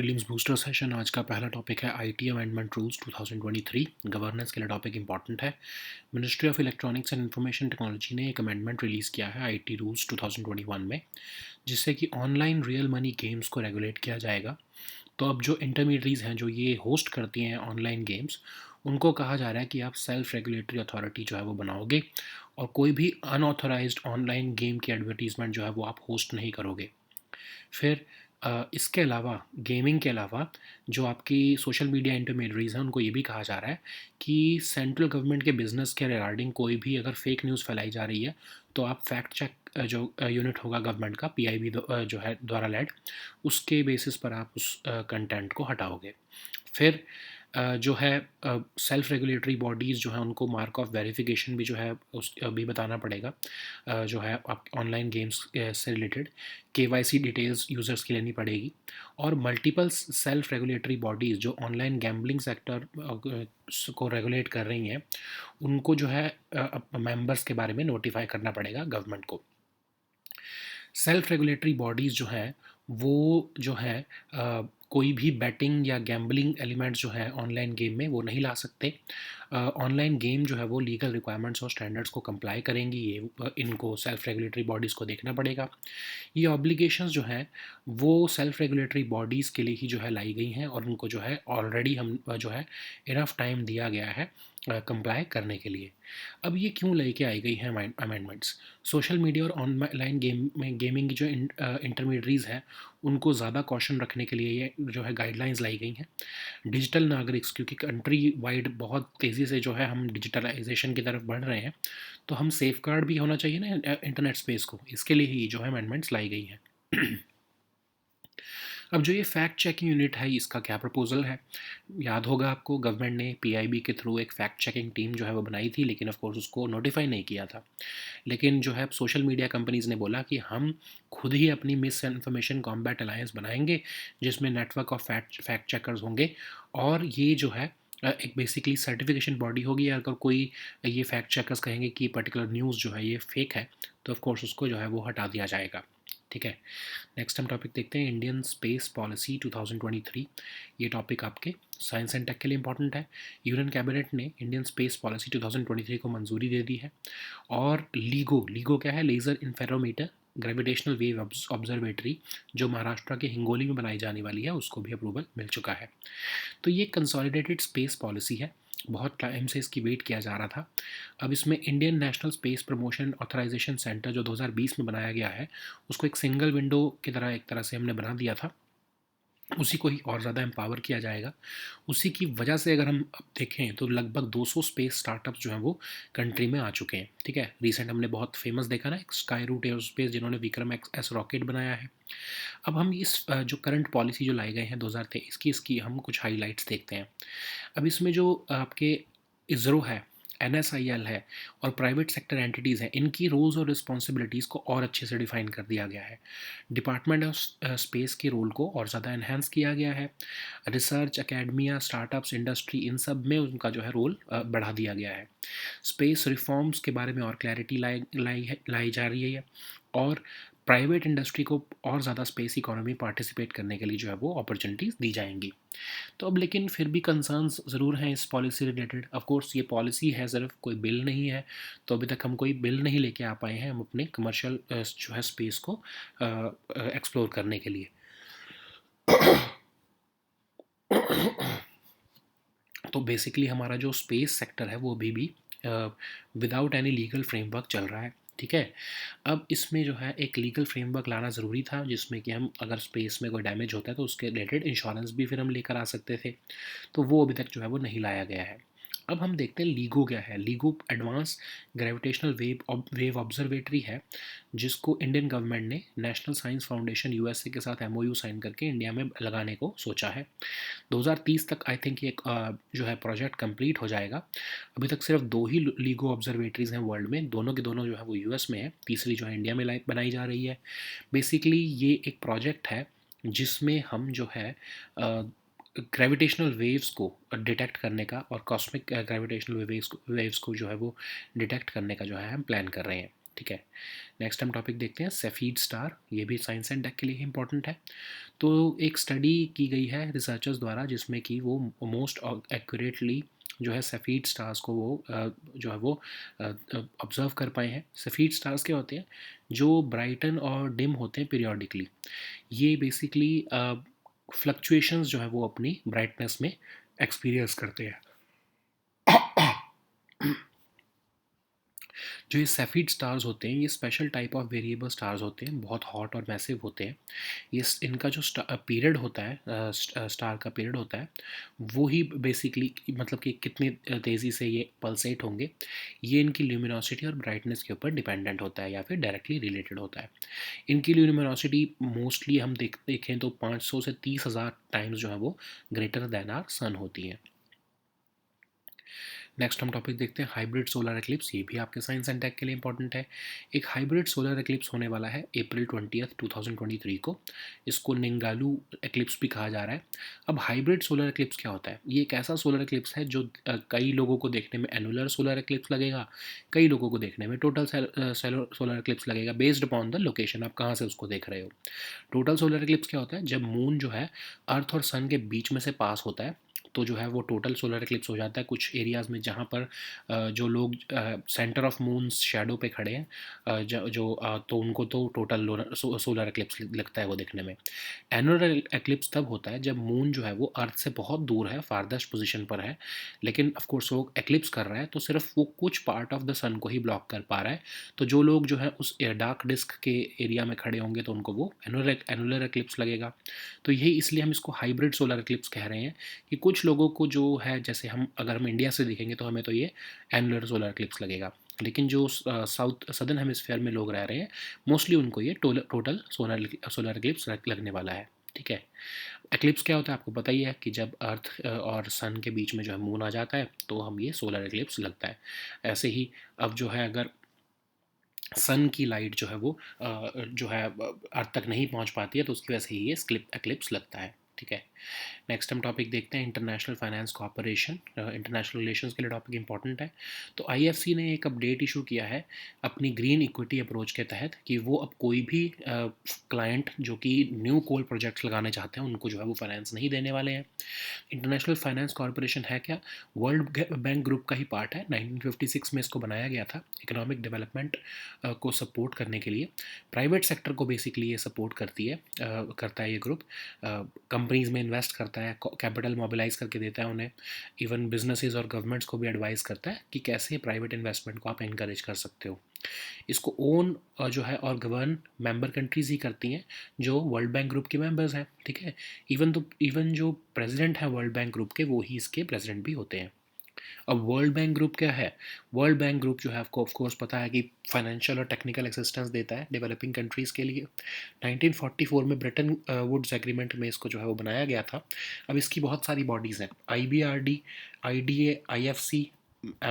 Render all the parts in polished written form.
Prelims booster session आज का पहला टॉपिक है आईटी अमेंडमेंट रूल्स 2023। गवर्नेंस के लिए टॉपिक इंपॉर्टेंट है। Ministry of electronics and information technology ने एक अमेंडमेंट रिलीज़ किया है आईटी रूल्स 2021 में, जिससे कि ऑनलाइन रियल मनी गेम्स को रेगुलेट किया जाएगा। तो अब जो इंटरमीडियरीज हैं जो ये होस्ट करती हैं ऑनलाइन गेम्स, उनको कहा जा रहा है कि आप सेल्फ रेगुलेटरी अथॉरिटी जो है वो बनाओगे और कोई भी अनऑथराइज्ड ऑनलाइन गेम की एडवर्टीजमेंट जो है वो आप होस्ट नहीं करोगे। फिर इसके अलावा गेमिंग के अलावा जो आपकी सोशल मीडिया इंटरमीडियरीज हैं उनको ये भी कहा जा रहा है कि सेंट्रल गवर्नमेंट के बिजनेस के रिगार्डिंग कोई भी अगर फेक न्यूज़ फैलाई जा रही है तो आप फैक्ट चेक जो यूनिट होगा गवर्नमेंट का पीआईबी जो है द्वारा लेड, उसके बेसिस पर आप उस कंटेंट को हटाओगे। फिर जो है सेल्फ रेगुलेटरी बॉडीज़ जो हैं उनको मार्क ऑफ वेरिफिकेशन भी जो है उस अभी बताना पड़ेगा। जो है आप ऑनलाइन गेम्स से रिलेटेड केवाईसी डिटेल्स यूज़र्स की लेनी पड़ेगी। और मल्टीपल सेल्फ रेगुलेटरी बॉडीज़ जो ऑनलाइन गैम्बलिंग सेक्टर को रेगुलेट कर रही हैं, उनको जो है मेंबर्स के बारे में नोटिफाई करना पड़ेगा गवर्नमेंट को। सेल्फ रेगुलेटरी बॉडीज़ जो हैं वो जो है कोई भी बैटिंग या गैम्बलिंग एलिमेंट्स जो है ऑनलाइन गेम में वो नहीं ला सकते। ऑनलाइन गेम जो है वो लीगल रिक्वायरमेंट्स और स्टैंडर्ड्स को कंप्लाई करेंगी, ये इनको सेल्फ रेगुलेटरी बॉडीज़ को देखना पड़ेगा। ये ऑब्लिगेशंस जो हैं वो सेल्फ रेगुलेटरी बॉडीज़ के लिए ही जो है लाई गई हैं और उनको जो है ऑलरेडी हम जो है इनफ टाइम दिया गया है कंप्लाई करने के लिए। अब ये क्यों लेके आई गई हैं अमेंडमेंट्स? सोशल मीडिया और ऑनलाइन गेमिंग की जो इंटरमीडियरीज हैं उनको ज़्यादा कॉशन रखने के लिए ये जो है गाइडलाइंस लाई गई हैं। डिजिटल नागरिक्स, क्योंकि कंट्री वाइड बहुत तेज़ी से जो है हम डिजिटलाइजेशन की तरफ बढ़ रहे हैं, तो हम सेफ गार्ड भी होना चाहिए ना इंटरनेट स्पेस को, इसके लिए ही जो है अमेंडमेंट्स लाई गई हैं। अब जो ये फैक्ट चेकिंग यूनिट है इसका क्या प्रपोजल है? याद होगा आपको, गवर्नमेंट ने पीआईबी के थ्रू एक फैक्ट चेकिंग टीम जो है वो बनाई थी, लेकिन ऑफ कोर्स उसको नोटिफाई नहीं किया था। लेकिन जो है सोशल मीडिया कंपनीज़ ने बोला कि हम खुद ही अपनी मिस इन्फॉर्मेशन कॉम्बैट अलायंस बनाएंगे, जिसमें नेटवर्क ऑफ फैक्ट चेकर्स होंगे। और ये जो है एक बेसिकली सर्टिफिकेशन बॉडी होगी। अगर कोई ये फैक्ट चेकर्स कहेंगे कि पर्टिकुलर न्यूज़ जो है ये फेक है, तो ऑफ कोर्स उसको जो है वो हटा दिया जाएगा। ठीक है, नेक्स्ट हम टॉपिक देखते हैं इंडियन स्पेस पॉलिसी 2023। ये टॉपिक आपके साइंस एंड टेक के लिए इंपॉर्टेंट है। यूनियन कैबिनेट ने इंडियन स्पेस पॉलिसी 2023 को मंजूरी दे दी है। और लीगो क्या है? लेज़र इंफेरोमीटर ग्रेविटेशनल वेव ऑब्जर्वेटरी, जो महाराष्ट्र के हिंगोली में बनाई जाने वाली है, उसको भी अप्रूवल मिल चुका है। तो ये कंसोलिडेटेड स्पेस पॉलिसी है, बहुत टाइम से इसकी वेट किया जा रहा था। अब इसमें Indian National Space Promotion Authorization Centre जो 2020 में बनाया गया है, उसको एक सिंगल विंडो की तरह एक तरह से हमने बना दिया था, उसी को ही और ज़्यादा एम्पावर किया जाएगा। उसी की वजह से अगर हम अब देखें तो लगभग 200 स्पेस स्टार्टअप्स जो हैं वो कंट्री में आ चुके हैं। ठीक है, रिसेंट हमने बहुत फेमस देखा ना एक स्काई रूट एयरोस्पेस, जिन्होंने विक्रम एस रॉकेट बनाया है। अब हम इस जो करंट पॉलिसी जो लाई गए हैं 2023 की, इसकी हम कुछ हाइलाइट्स देखते हैं। अब इसमें जो आपके इसरो है, एनएसआईएल है और प्राइवेट सेक्टर एंटिटीज़ हैं, इनकी रोल्स और रिस्पॉन्सिबिलिटीज़ को और अच्छे से डिफाइन कर दिया गया है। डिपार्टमेंट ऑफ स्पेस के रोल को और ज़्यादा एनहेंस किया गया है। रिसर्च, एकेडमिया, स्टार्टअप्स, इंडस्ट्री, इन सब में उनका जो है रोल बढ़ा दिया गया है। स्पेस रिफॉर्म्स के बारे में और क्लैरिटी लाई जा रही है। और प्राइवेट इंडस्ट्री को और ज़्यादा स्पेस इकोनॉमी पार्टिसिपेट करने के लिए जो है वो अपॉर्चुनिटीज़ दी जाएंगी। तो अब लेकिन फिर भी कंसर्न्स ज़रूर हैं इस पॉलिसी रिलेटेड। ऑफ कोर्स ये पॉलिसी है, सिर्फ कोई बिल नहीं है, तो अभी तक हम कोई बिल नहीं लेके आ पाए हैं हम अपने कमर्शियल जो है स्पेस को एक्सप्लोर करने के लिए। तो बेसिकली हमारा जो स्पेस सेक्टर है वो अभी भी विदाउट एनी लीगल फ्रेमवर्क चल रहा है। ठीक है, अब इसमें जो है एक लीगल फ्रेमवर्क लाना ज़रूरी था, जिसमें कि हम अगर स्पेस में कोई डैमेज होता है तो उसके रिलेटेड इंश्योरेंस भी फिर हम लेकर आ सकते थे। तो वो अभी तक जो है वो नहीं लाया गया है। अब हम देखते हैं लीगो क्या है। LIGO advance gravitational wave observatory है, जिसको इंडियन गवर्नमेंट ने नेशनल साइंस फाउंडेशन यूएसए के साथ एमओयू साइन करके इंडिया में लगाने को सोचा है। 2030 तक आई थिंक ये जो है प्रोजेक्ट कंप्लीट हो जाएगा। अभी तक सिर्फ 2 ही लीगो ऑब्जर्वेटरीज़ हैं वर्ल्ड में, दोनों के दोनों जो है वो यूएस में है, तीसरी जो है इंडिया में बनाई जा रही है। बेसिकली ये एक प्रोजेक्ट है जिसमें हम जो है ग्रेविटेशनल वेव्स को डिटेक्ट करने का और कॉस्मिक ग्रेविटेशनल वेव्स को जो है वो डिटेक्ट करने का जो है हम प्लान कर रहे हैं। ठीक है। नेक्स्ट हम टॉपिक देखते हैं सेफीड स्टार, ये भी साइंस एंड टेक के लिए इंपॉर्टेंट है। तो एक स्टडी की गई है रिसर्चर्स द्वारा जिसमें कि वो मोस्ट एक्यूरेटली जो है सफ़ीड स्टार्स को वो जो है वो ऑब्ज़र्व कर पाए हैं। सफ़ीड स्टार्स क्या होते हैं? जो ब्राइटन और डिम होते हैं पीरियोडिकली। ये बेसिकली फ्लक्चुएशंस जो है वो अपनी ब्राइटनेस में एक्सपीरियंस करते हैं। जो ये सैफिड स्टार्स होते हैं ये special type of variable stars होते हैं, बहुत हॉट और मैसिव होते हैं। ये इनका जो पीरियड होता है, स्टार का पीरियड होता है, वो ही बेसिकली मतलब कि कितनी तेज़ी से ये पल्सेट होंगे, ये इनकी ल्यूमिनोसिटी और ब्राइटनेस के ऊपर डिपेंडेंट होता है या फिर डायरेक्टली रिलेटेड होता है। इनकी ल्यूमिनोसिटी मोस्टली हम देखें तो 500 से 30,000 टाइम्स जो है वो ग्रेटर देन आर सन होती हैं। नेक्स्ट हम टॉपिक देखते हैं हाइब्रिड सोलर एक्लिप्स, ये भी आपके साइंस एंड टेक के लिए इंपॉर्टेंट है। एक हाइब्रिड सोलर एक्लिप्स होने वाला है अप्रैल 20 को। इसको निंगालू एक्लिप्स भी कहा जा रहा है। अब हाइब्रिड सोलर एक्लिप्स क्या होता है? ये एक ऐसा सोलर एक्लिप्स है जो कई लोगों को देखने में एनुलर सोलर एक्लिप्स लगेगा, कई लोगों को देखने में टोटल सोलर एक्लिप्स लगेगा, बेस्ड अपॉन द लोकेशन, आप कहाँ से उसको देख रहे हो। टोटल सोलर एक्लिप्स क्या होता है? जब मून जो है अर्थ और सन के बीच में से पास होता है तो जो है वो टोटल सोलर एक्लिप्स हो जाता है। कुछ एरियाज़ में जहाँ पर जो लोग सेंटर ऑफ मून शैडो पे खड़े हैं, तो उनको तो टोटल सोलर एक्लिप्स लगता है वो देखने में। एनुलर एक्लिप्स तब होता है जब मून जो है वो अर्थ से बहुत दूर है, फारदेस्ट पोजीशन पर है, लेकिन ऑफ कोर्स वो एक्लिप्स कर रहा है तो सिर्फ वो कुछ पार्ट ऑफ द सन को ही ब्लॉक कर पा रहा है। तो जो लोग जो है उस डार्क डिस्क के एरिया में खड़े होंगे तो उनको वो एनुलर एक्लिप्स लगेगा। तो यही इसलिए हम इसको हाइब्रिड सोलर एक्लिप्स कह रहे हैं कि कुछ लोगों को जो है, जैसे हम अगर हम इंडिया से देखेंगे तो हमें तो ये एनुलर सोलर एक्लिप्स लगेगा, लेकिन जो साउथ सदर्न हेमिस्फीयर में लोग रह रहे हैं मोस्टली उनको ये टोटल सोलर एक्लिप्स लगने वाला है। ठीक है। एक्लिप्स क्या होता है आपको पता ही है कि जब अर्थ और सन के बीच में जो है मून आ जाता है तो हम ये सोलर एक्लिप्स लगता है। ऐसे ही अब जो है अगर सन की लाइट जो है वो जो है अर्थ तक नहीं पहुंच पाती है तो उसकी वजह से ही ये एक्लिप्स लगता है। ठीक है। नेक्स्ट हम टॉपिक देखते हैं international finance corporation, international relations के लिए टॉपिक इंपॉर्टेंट है। तो आईएफसी ने एक अपडेट इशू किया है अपनी ग्रीन इक्विटी अप्रोच के तहत कि वो अब कोई भी क्लाइंट जो कि न्यू कोल प्रोजेक्ट्स लगाने चाहते हैं उनको जो है वो फाइनेंस नहीं देने वाले हैं। इंटरनेशनल फाइनेंस कॉर्पोरेशन है क्या? वर्ल्ड बैंक ग्रुप का ही पार्ट है। 1956 में इसको बनाया गया था इकोनॉमिक डेवलपमेंट को सपोर्ट करने के लिए। प्राइवेट सेक्टर को बेसिकली ये सपोर्ट करता है ये ग्रुप। कंपनीज में इन्वेस्ट करता है, कैपिटल मोबिलाइज करके देता है उन्हें, इवन बिजनेसेस और गवर्नमेंट्स को भी एडवाइस करता है कि कैसे प्राइवेट इन्वेस्टमेंट को आप इनकरेज कर सकते हो। इसको ओन जो है और गवर्न मेंबर कंट्रीज़ ही करती हैं जो वर्ल्ड बैंक ग्रुप के मेंबर्स हैं। ठीक है। इवन जो प्रेसिडेंट हैं वर्ल्ड बैंक ग्रुप के वो ही इसके प्रेसिडेंट भी होते हैं। अब वर्ल्ड बैंक ग्रुप क्या है? वर्ल्ड बैंक ग्रुप जो है आपको ऑफ कोर्स पता है कि फाइनेंशियल और टेक्निकल असिस्टेंस देता है डेवलपिंग कंट्रीज़ के लिए। 1944 में ब्रिटेन वुड्स एग्रीमेंट में इसको जो है वो बनाया गया था। अब इसकी बहुत सारी बॉडीज़ हैं, IBRD, IDA, IFC,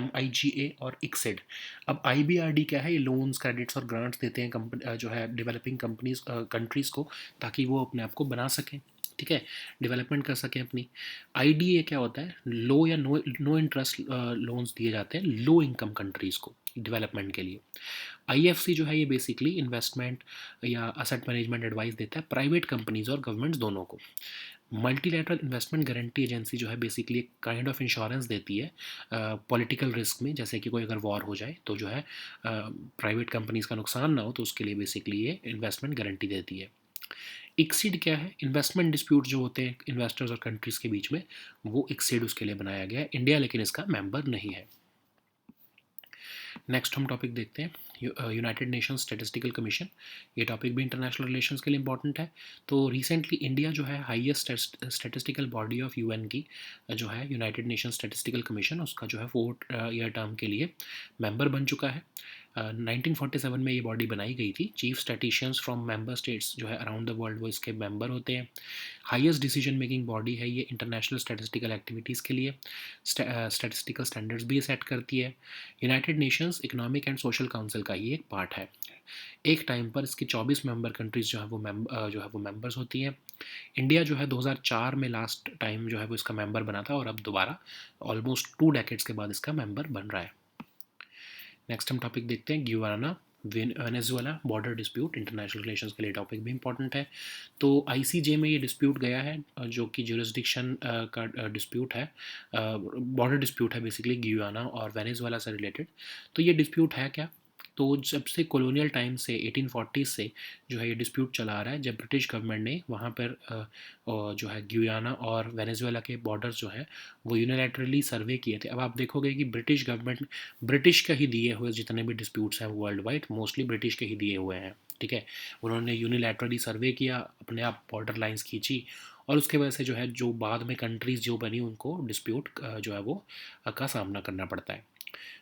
MIGA और ICSID। अब IBRD क्या है? ये लोन्स, क्रेडिट्स और ग्रांट्स देते हैं जो है डेवलपिंग कंट्रीज़ को, ताकि वो अपने आप को बना सकें। ठीक है, डेवलपमेंट कर सकें अपनी। IDA क्या होता है? लो या नो इंटरेस्ट लोन्स दिए जाते हैं लो इनकम कंट्रीज़ को डेवलपमेंट के लिए। IFC जो है ये बेसिकली इन्वेस्टमेंट या असेट मैनेजमेंट एडवाइस देता है प्राइवेट कंपनीज और गवर्नमेंट्स दोनों को। मल्टीलैटरल इन्वेस्टमेंट गारंटी एजेंसी जो है बेसिकली एक काइंड ऑफ इंश्योरेंस देती है पॉलिटिकल रिस्क में, जैसे कि कोई अगर वॉर हो जाए तो जो है प्राइवेट कंपनीज का नुकसान ना हो तो उसके लिए बेसिकली ये इन्वेस्टमेंट गारंटी देती है। इक्सिड क्या है? इन्वेस्टमेंट डिस्प्यूट जो होते हैं इन्वेस्टर्स और कंट्रीज़ के बीच में, वो इक्सिड उसके लिए बनाया गया है। इंडिया लेकिन इसका मेंबर नहीं है। नेक्स्ट हम टॉपिक देखते हैं यूनाइटेड नेशंस स्टैटिस्टिकल कमीशन। ये टॉपिक भी इंटरनेशनल रिलेशंस के लिए इंपॉर्टेंट है। तो रिसेंटली इंडिया जो है highest statistical body of UN की जो है यूनाइटेड नेशंस स्टैटिस्टिकल कमीशन, उसका जो है 4 ईयर टर्म के लिए मेंबर बन चुका है। 1947 में ये बॉडी बनाई गई थी। चीफ स्टैटिशियंस फ्रॉम मेंबर स्टेट्स जो है अराउंड द वर्ल्ड वो इसके मेंबर होते हैं। हाईएस्ट डिसीजन मेकिंग बॉडी है ये इंटरनेशनल स्टैटिस्टिकल एक्टिविटीज़ के लिए। स्टैटिस्टिकल स्टैंडर्ड्स भी सेट करती है। United Nations economic and social council का ये एक पार्ट है। एक टाइम पर इसकी 24 मेंबर कंट्रीज़ जो है वो मेंबर्स होती हैं। इंडिया जो है 2004 में लास्ट टाइम जो है वो इसका मेंबर बना था और अब दोबारा ऑलमोस्ट 2 डेकेड्स के बाद इसका मेंबर बन रहा है। नेक्स्ट हम टॉपिक देखते हैं Guyana. Venezuela border dispute international relations के लिए टॉपिक भी इंपॉर्टेंट है। तो आईसीजे में ये डिस्प्यूट गया है, जो कि ज्यूरिसडिक्शन का डिस्प्यूट है, बॉर्डर डिस्प्यूट है बेसिकली गियाना और वेनेजुएला से रिलेटेड। तो ये डिस्प्यूट है क्या? तो जब से कॉलोनियल टाइम से 1840 से जो है ये डिस्प्यूट चला आ रहा है, जब ब्रिटिश गवर्नमेंट ने वहाँ पर जो है गियाना और वेनेजुएला के बॉर्डर्स जो है वो यूनिलैटरली सर्वे किए थे। अब आप देखोगे कि ब्रिटिश गवर्नमेंट, ब्रिटिश का ही दिए हुए जितने भी डिस्प्यूट्स हैं वर्ल्ड वाइड मोस्टली ब्रिटिश के ही दिए हुए हैं, ठीक है। उन्होंने यूनिलैटरली सर्वे किया, अपने आप बॉर्डर लाइंस खींची, और उसके वजह से जो है जो बाद में कंट्रीज़ जो बनी उनको डिस्प्यूट जो है वो का सामना करना पड़ता है।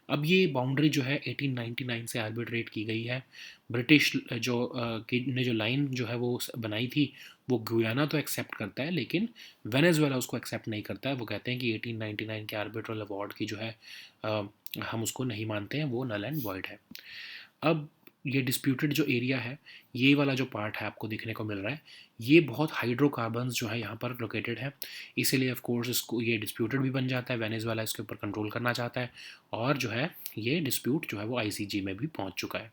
अब ये बाउंड्री जो है 1899 से आर्बिट्रेट की गई है। ब्रिटिश जो ने जो लाइन जो है वो बनाई थी, वो गुयाना तो एक्सेप्ट करता है, लेकिन वेनेजुएला उसको एक्सेप्ट नहीं करता है। वो कहते हैं कि 1899 के आर्बिट्रल अवार्ड की जो है अ, हम उसको नहीं मानते हैं, वो नल एंड वॉइड है। अब ये डिस्प्यूटेड जो एरिया है, ये वाला जो पार्ट है आपको देखने को मिल रहा है, ये बहुत हाइड्रोकार्बन्स जो है यहाँ पर लोकेटेड है, इसीलिए ऑफ कोर्स इसको ये डिस्प्यूटेड भी बन जाता है। वेनेजुएला इसके ऊपर कंट्रोल करना चाहता है, और जो है ये डिस्प्यूट जो है वो आईसीजे में भी पहुँच चुका है।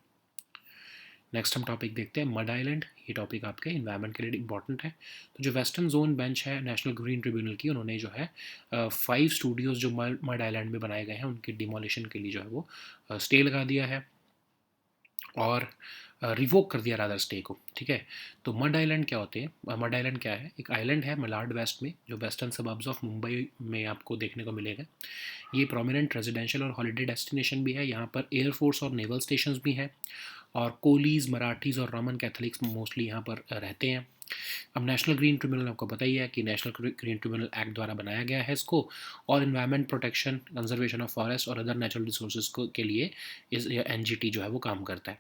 नेक्स्ट हम टॉपिक देखते हैं मड आइलैंड। ये टॉपिक आपके इन्वायरमेंट के लिए इंपॉर्टेंट है। तो जो वेस्टर्न जोन बेंच है नेशनल ग्रीन ट्रिब्यूनल की, उन्होंने जो है 5 स्टूडियोज़ जो मड आइलैंड में बनाए गए हैं उनकी डिमोलिशन के लिए जो है वो स्टे लगा दिया है, और रिवोक कर दिया रादर स्टे को, ठीक है। तो मड आइलैंड क्या होते हैं? मड आइलैंड क्या है? एक आइलैंड है मलाड वेस्ट में, जो वेस्टर्न सबर्ब्स ऑफ मुंबई में आपको देखने को मिलेगा। ये प्रोमिनेंट रेजिडेंशियल और हॉलिडे डेस्टिनेशन भी है। यहाँ पर एयरफोर्स और नेवल स्टेशंस भी हैं, और कोलीज, मराठीज़ और रोमन कैथलिक्स मोस्टली यहाँ पर रहते हैं। अब नेशनल ग्रीन ट्रिब्यूनल आपको पता ही है कि नेशनल ग्रीन ट्रिब्यूनल एक्ट द्वारा बनाया गया है इसको, और environment protection, conservation of forest और अदर नेचुरल रिसोर्सेज को के लिए इस एनजीटी जो है वो काम करता है।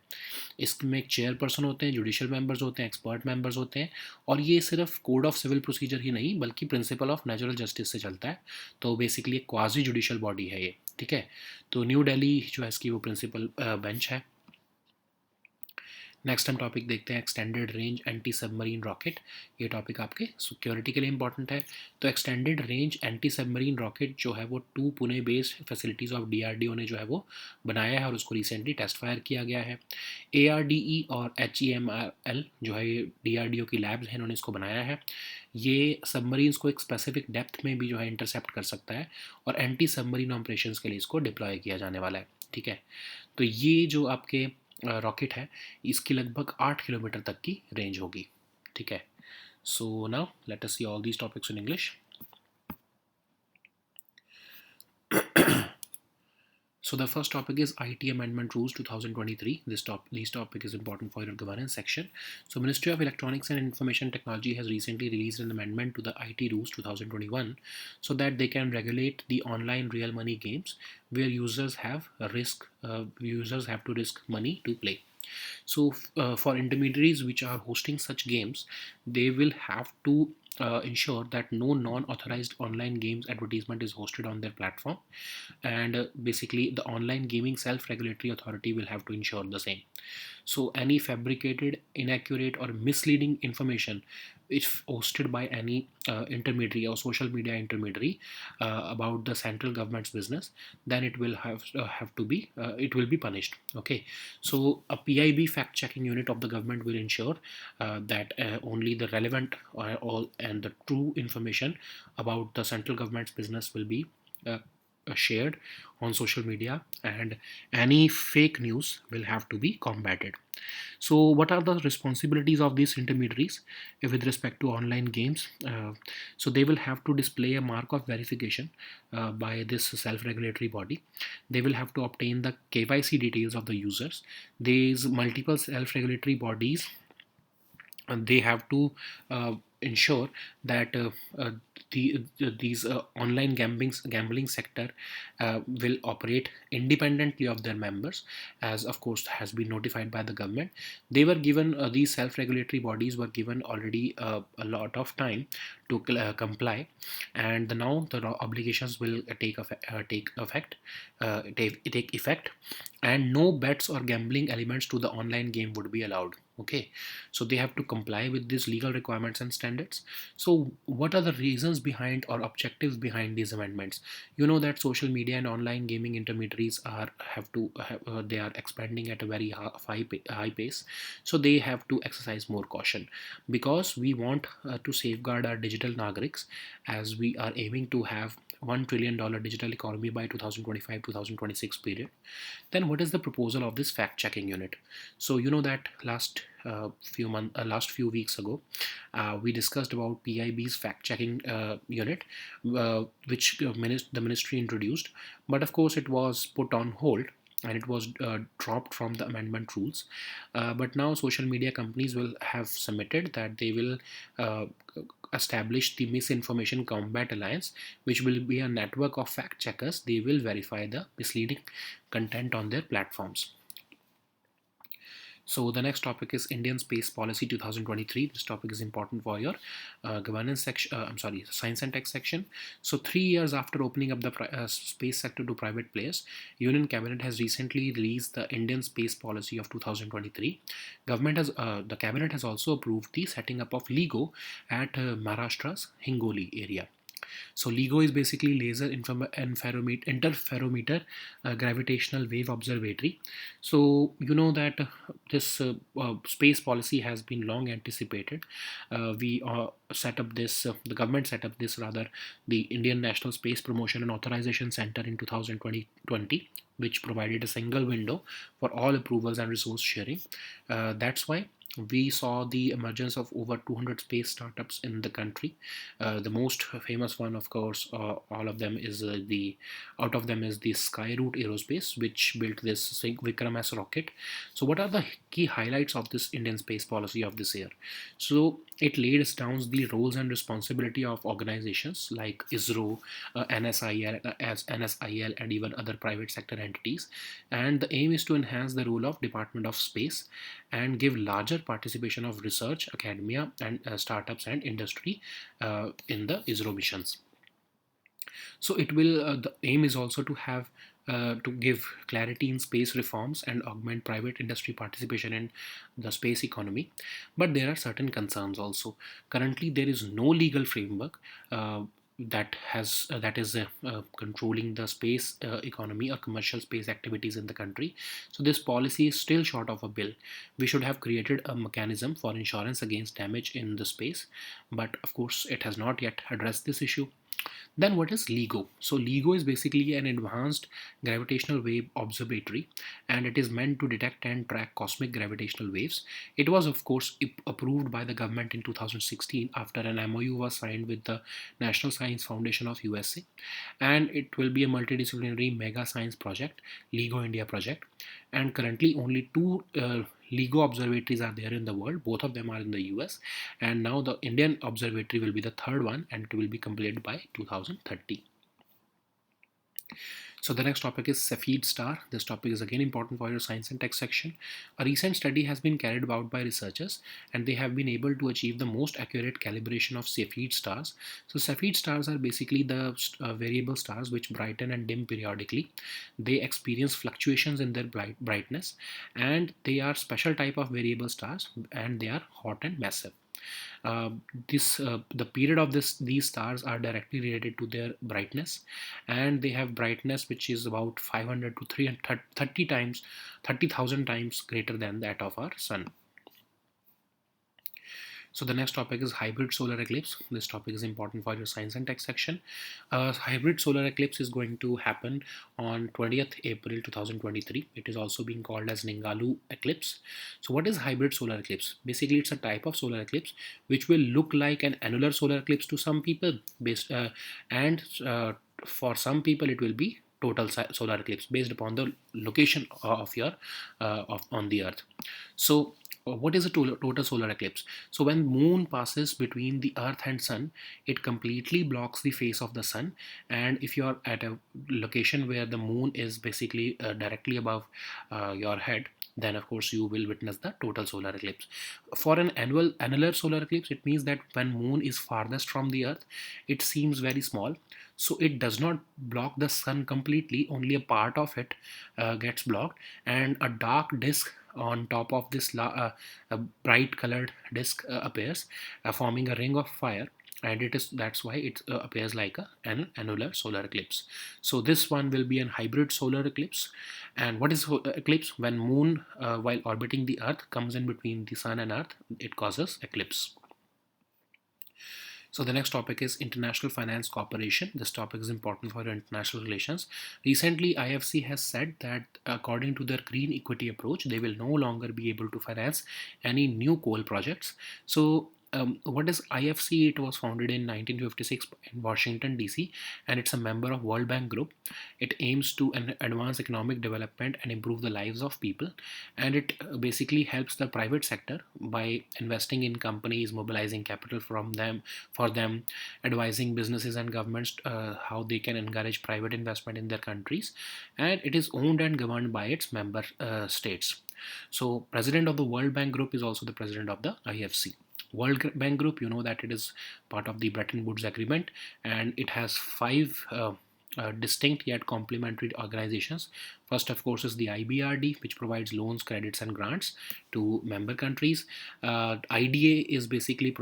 इसमें एक चेयरपर्सन होते हैं, जुडिशियल मेंबर्स होते हैं, एक्सपर्ट मेंबर्स होते हैं, और ये सिर्फ कोड ऑफ सिविल प्रोसीजर ही नहीं बल्कि प्रिंसिपल ऑफ नेचुरल जस्टिस से चलता है। तो बेसिकली एक क्वाजी जुडिशियल बॉडी है ये, ठीक है। तो न्यू दिल्ली जो है इसकी वो प्रिंसिपल बेंच है। नेक्स्ट हम टॉपिक देखते हैं extended range anti submarine rocket. ये टॉपिक आपके सिक्योरिटी के लिए इंपॉर्टेंट है। तो extended range anti submarine rocket जो है वो 2 Pune based facilities of DRDO ने जो है वो बनाया है, और उसको रिसेंटली टेस्ट फायर किया गया है। एआरडीई और एचईएमआरएल जो है ये डीआरडीओ की लैब्स हैं, इन्होंने इसको बनाया है। ये सबमरीन्स को एक स्पेसिफिक डेप्थ में भी जो है इंटरसेप्ट कर सकता है, और एंटी सबमरीन ऑपरेशंस के लिए इसको डिप्लॉय किया जाने वाला है, ठीक है। तो ये जो आपके रॉकेट है, इसकी लगभग 8 किलोमीटर तक की रेंज होगी, ठीक है। So now let us see all these topics in English. So the first topic is IT Amendment Rules 2023. This topic is important for your governance section. So Ministry of Electronics and Information Technology has recently released an amendment to the IT Rules 2021 so that they can regulate the online real money games where users have to risk money to play. So for intermediaries which are hosting such games, they will have to ensure that no non-authorized online games advertisement is hosted on their platform, and basically the online gaming self-regulatory authority will have to ensure the same. So any fabricated, inaccurate or misleading information if hosted by any intermediary or social media intermediary about the central government's business, then it will have to be it will be punished. Okay, so a PIB fact checking unit of the government will ensure that only the relevant all and the true information about the central government's business will be shared on social media, and any fake news will have to be combated. So what are the responsibilities of these intermediaries with respect to online games? So they will have to display a mark of verification by this self-regulatory body. They will have to obtain the KYC details of the users. These multiple self-regulatory bodies, and they have to ensure that these online gambling sector will operate independently of their members, as of course has been notified by the government. They were given these self-regulatory bodies were given already a lot of time to comply, and now the obligations will take effect, and no bets or gambling elements to the online game would be allowed. Okay, so they have to comply with these legal requirements and standards. So So, what are the reasons behind or objectives behind these amendments? You know that social media and online gaming intermediaries they are expanding at a very high pace, so they have to exercise more caution because we want to safeguard our digital nagariks as we are aiming to have $1 trillion digital economy by 2025-2026 period. Then what is the proposal of this fact checking unit? So you know that last few weeks ago, we discussed about PIB's fact checking unit, which the ministry introduced, but of course it was put on hold and it was dropped from the amendment rules. But now social media companies will have submitted that they will uh, establish the Misinformation Combat Alliance, which will be a network of fact checkers. They will verify the misleading content on their platforms. So the next topic is Indian Space Policy 2023. This topic is important for your governance section. Science and tech section. So 3 years after opening up the space sector to private players, Union Cabinet has recently released the Indian Space Policy of 2023. The cabinet has also approved the setting up of LIGO at Maharashtra's Hingoli area. So LIGO is basically laser interferometer gravitational wave observatory. So you know that this space policy has been long anticipated. We set up this, the government set up this rather, the Indian National Space Promotion and Authorization Center in 2020, which provided a single window for all approvals and resource sharing. That's why we saw the emergence of over 200 space startups in the country. The most famous one, of course, all of them is out of them is the Skyroot Aerospace, which built this Vikram S rocket. So, what are the key highlights of this Indian space policy of this year? So, it lays down the roles and responsibility of organizations like ISRO, NSIL, and even other private sector entities. And the aim is to enhance the role of Department of Space and give larger participation of research, academia, and startups and industry in the ISRO missions. So it will. The aim is also to have to give clarity in space reforms and augment private industry participation in the space economy. But there are certain concerns also. Currently, there is no legal framework. That is controlling the space economy or commercial space activities in the country. So this policy is still short of a bill. We should have created a mechanism for insurance against damage in the space, but of course it has not yet addressed this issue. Then what is LIGO? So LIGO is basically an advanced gravitational wave observatory, and it is meant to detect and track cosmic gravitational waves. It was of course approved by the government in 2016 after an MOU was signed with the National Science Foundation of USA, and it will be a multidisciplinary mega science project, LIGO India project. And currently only two LIGO observatories are there in the world. Both of them are in the US, and now the Indian observatory will be the third one, and it will be completed by 2030. So the next topic is Cepheid star. This topic is again important for your science and tech section. A recent study has been carried out by researchers, and they have been able to achieve the most accurate calibration of Cepheid stars. So Cepheid stars are basically the variable stars which brighten and dim periodically. They experience fluctuations in their brightness, and they are special type of variable stars, and they are hot and massive. uh, the period of these stars are directly related to their brightness, and they have brightness which is about 500 to 330 times 30,000 times greater than that of our sun. So the next topic is hybrid solar eclipse. This topic is important for your science and tech section. Hybrid solar eclipse is going to happen on 20th April 2023. It is also being called as Ningalu eclipse. So what is hybrid solar eclipse? Basically, it's a type of solar eclipse which will look like an annular solar eclipse to some people, and for some people it will be total solar eclipse based upon the location of your on the earth. So what is a total solar eclipse? So when moon passes between the earth and sun, it completely blocks the face of the sun. And if you are at a location where the moon is basically directly above your head, then of course you will witness the total solar eclipse. For an annular solar eclipse, it means that when moon is farthest from the earth, it seems very small, so it does not block the sun completely, only a part of it gets blocked, and a dark disk on top of this a bright colored disk appears, forming a ring of fire. and that's why it appears like an annular solar eclipse. So this one will be an hybrid solar eclipse. And what is eclipse? When moon while orbiting the earth comes in between the sun and earth, it causes eclipse. So the next topic is international finance cooperation. This topic is important for international relations. Recently, IFC has said that according to their green equity approach, they will no longer be able to finance any new coal projects. So what is IFC? It was founded in 1956 in Washington, D.C., and it's a member of World Bank Group. It aims to advance economic development and improve the lives of people, and it basically helps the private sector by investing in companies, mobilizing capital from them for them, advising businesses and governments how they can encourage private investment in their countries, and it is owned and governed by its member states. So, president of the World Bank Group is also the president of the IFC. World Bank Group, you know that it is part of the Bretton Woods Agreement, and it has five distinct yet complementary organizations. First, of course, is the IBRD, which provides loans, credits, and grants to member countries. IDA is basically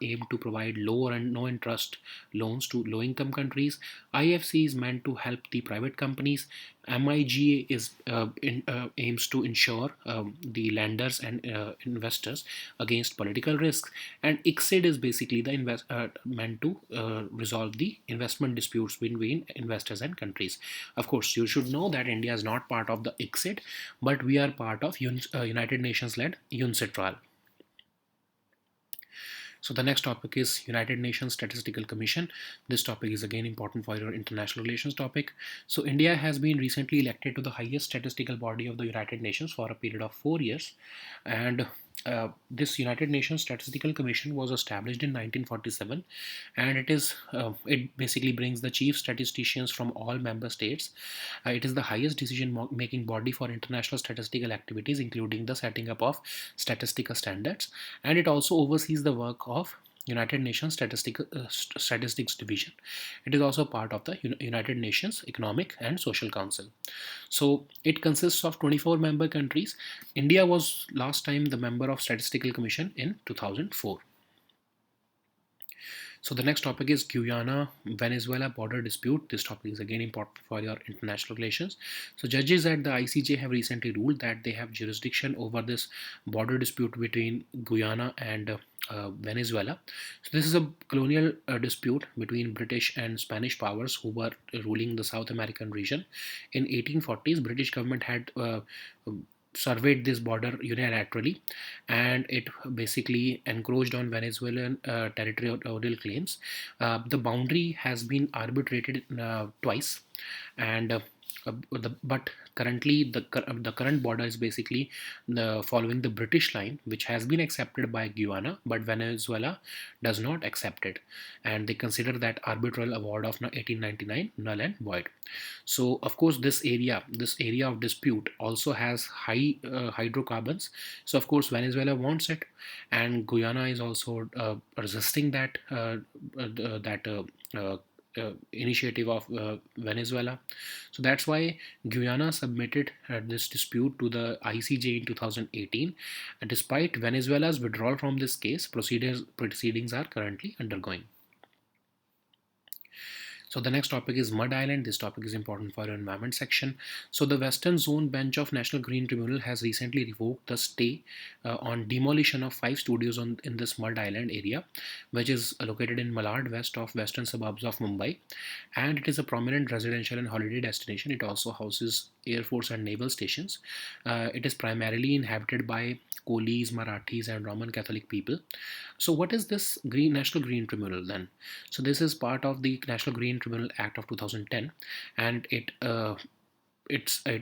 aimed to provide low and no interest loans to low-income countries. IFC is meant to help the private companies. MIGA is aims to ensure the lenders and investors against political risks, and ICSID is basically meant to resolve the investment disputes between investors and countries. Of course, you should know that India is not part of the ICSID, but we are part of United Nations-led UNCITRAL. So the next topic is United Nations Statistical Commission. This topic is again important for your international relations topic. So India has been recently elected to the highest statistical body of the United Nations for a period of 4 years, and this United Nations Statistical Commission was established in 1947, and it basically brings the chief statisticians from all member states. It is the highest decision-making body for international statistical activities, including the setting up of statistical standards, and it also oversees the work of United Nations Statistics Division. It is also part of the United Nations Economic and Social Council. So it consists of 24 member countries. India was last time the member of Statistical Commission in 2004. So the next topic is Guyana-Venezuela border dispute. This topic is again important for your international relations. So judges at the ICJ have recently ruled that they have jurisdiction over this border dispute between Guyana and Venezuela. So this is a colonial dispute between British and Spanish powers who were ruling the South American region. In 1840s, British government had surveyed this border unilaterally, and it basically encroached on Venezuelan territorial claims. The boundary has been arbitrated twice, and but currently the current border is basically following the British line, which has been accepted by Guyana, but Venezuela does not accept it, and they consider that arbitral award of 1899 null and void. So of course this area of dispute also has high hydrocarbons. So of course Venezuela wants it, and Guyana is also resisting that initiative of Venezuela. So that's why Guyana submitted this dispute to the ICJ in 2018. And despite Venezuela's withdrawal from this case, proceedings are currently undergoing. So the next topic is Mud Island. This topic is important for your environment section. So the Western Zone Bench of National Green Tribunal has recently revoked the stay on demolition of 5 studios in this Mud Island area, which is located in Malad, west of western suburbs of Mumbai, and it is a prominent residential and holiday destination. It also houses Air Force and naval stations. It is primarily inhabited by Kolis, Marathis, and Roman Catholic people. So what is this National Green Tribunal then? So this is part of the National Green Tribunal Act of 2010, and it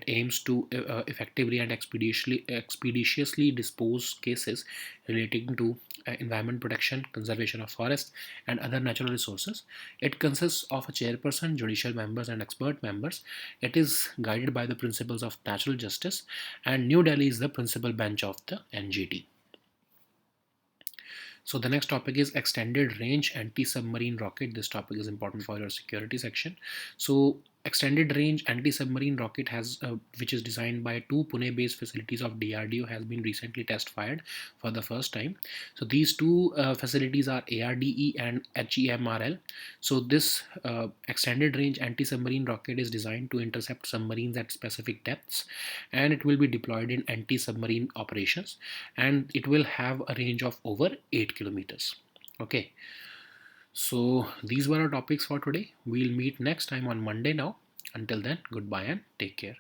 aims to effectively and expeditiously dispose cases relating to environment protection, conservation of forests, and other natural resources. It consists of a chairperson, judicial members, and expert members. It is guided by the principles of natural justice, and New Delhi is the principal bench of the NGT. So the next topic is extended range anti-submarine rocket. This topic is important for your security section. So extended range anti-submarine rocket which is designed by two Pune-based facilities of DRDO, has been recently test fired for the first time. So these two facilities are ARDE and HEMRL. So this extended range anti-submarine rocket is designed to intercept submarines at specific depths, and it will be deployed in anti-submarine operations, and it will have a range of over 8 kilometers. Okay, so these were our topics for today. We'll meet next time on Monday now. Until then, goodbye and take care.